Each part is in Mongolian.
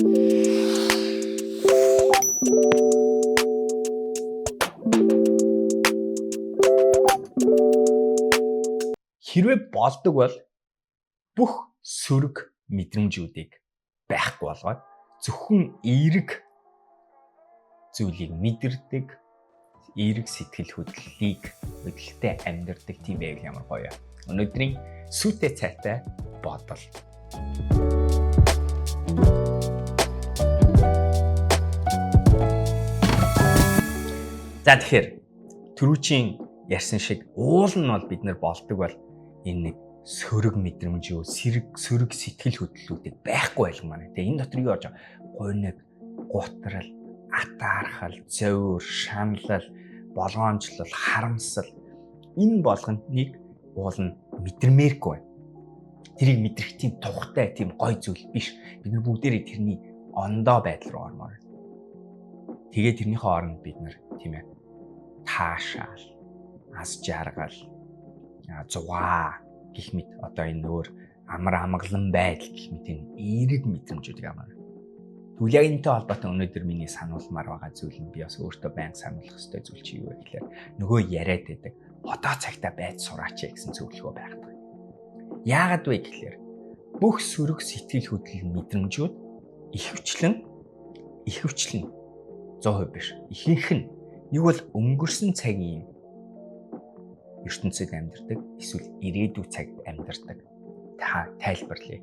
Хэрвээ болдог бол бүх сөрөг мэдрэмжүүдийг байхгүй болгоод зөвхөн эерэг зүйлийг мэдэрдэг, эерэг сэтгэл хөдлөлийг хөдөлтэй амьдардаг тийм байвал ямар гоё. Өнөөдрийн сүйтэй цайтай бодол. За тэгэхээр түрүүчийн ярьсан шиг уул нь бол бид нар болдог бол энэ нэг сөрөг мэдрэмж юу, сөрөг сэтгэл хөдлөлүүдийг байхгүй байлг маань. Тэгээ энэ дотор юу орж байгаа? Гуниг, гутрал, атаархал, зовир, шаналл, болгоомжлол, харамсал энэ болгоныг уул нь мэдэрмээргүй байна. Тэрийг мэдрэх тийм тухтай, тийм гой зүйл биш. Бид нар бүгдээрээ тэрний ондоо байдал руу ормоор. Тэгээ тэрнийхээ оронд бид нар тийм ээ таашаал, аз жаргал, зугаа гэх мэт одоо энэ өөр амар амгалан байдал гэх мэт энэ эерэг мэдрэмжүүдийг аваад. Тэгвэл яг энэтэй холбоотой өнөөдөр миний сануулмаар байгаа зүйл нь би бас өөртөө байнга сануулах ёстой зүйл чи юу вэ гэхээр нөгөө яриад байдаг одоо цагтаа байж сураач гэсэн зөвлөгөө байдаг. Яагаад вэ гэхээр бүх сөрөг сэтгэл хөдлөл мэдрэмжүүд ихэвчлэн 100% биш. Ихэнх нь нэг бол өнгөрсөн цагийн ертөнцид амьдардаг, эсвэл ирээдүйн цагт амьдардаг. Тайлбарлая.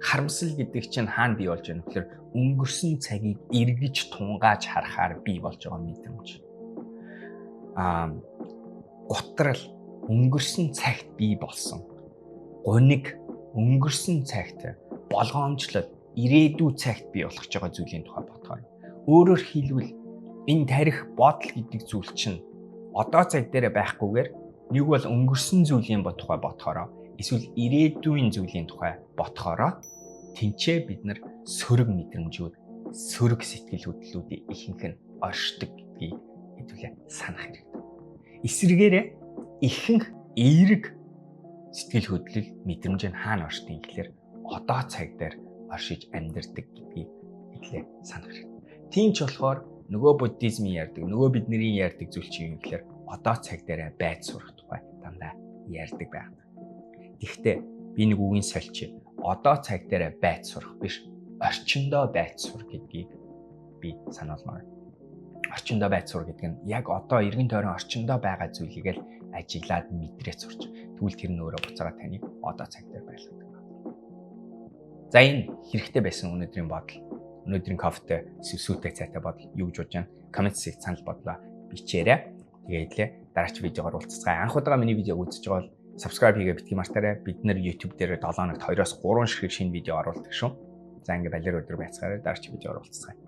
Харамсал гэдэг чинь хаана бий болж байна вэ гэхээр өнгөрсөн цагийг эргэж тунгааж харахаар бий болж байгаа мэдрэмж. Гутрал өнгөрсөн цагт бий болсон. Гуниг өнгөрсөн цагт, болгоомжлол ирээдүйн цагт бий болгож байгаа зүйлийн тухай бодохоор. Өөрөөр хэлбэл энэ тарих бодол гэдэг зүйл чинь одоо цаг дээр байхгүйгээр нэг бол өнгөрсөн зүйлийн тухай бодохороо эсвэл ирээдүйн зүйлийн тухай бодохороо тэнцээ бид нар сөрөг мэдрэмжүүд, сөрөг сэтгэл хөдлөлүүдийн ихэнх нь оршдог гэдгийг хэдүүлээ санах хэрэгтэй. Эсвэргээрээ ихэнх эерэг сэтгэл хөдлөл мэдрэмж нь хаана оршдог гэхээр одоо цаг дээр оршиж амьдардаг гэдгийг хэдүүлээ санах хэрэгтэй. Тийм ч болохоор нөгөө буддизмын ярьдаг, нөгөө бидний ярьдаг зүйл чинь юу гэхээр одоо цаг дээр байж сурах тухай дандаа ярьдаг байдаг. Гэхдээ би нэг үгийн сольч одоо цаг дээр байж сурах биш, орчиндоо байж сур гэдгийг би сануулмаар. Орчиндоо байж сур гэдэг нь яг одоо эргэн тойрон орчиндоо байгаа зүйлийг л ажиглаад мэдрээ сурч. Тэгвэл тэр нь өөрөө буцаага таныг одоо цаг дээр байлгадаг. За энэ хэрэгтэй байсан өнөөдрийн бодол. Өнөөдрийн кофетэй сүйтэй цайтай бодол юу гэж бодож байна? Коммент секцэд санал бодлоо бичээрэй. Тэгээд дараач видеогоор уулзцгаая. Анх удаага миний видеог үзэж байгаа бол subscribe хийгээ битгий мартаарай. Бид нэр YouTube дээр 7 хоногт 2-3 ширхэг шинэ видео оруулдаг шүү. За ингээ балер өдөр байцгаарай. Дараач видеогоор уулзцгаая.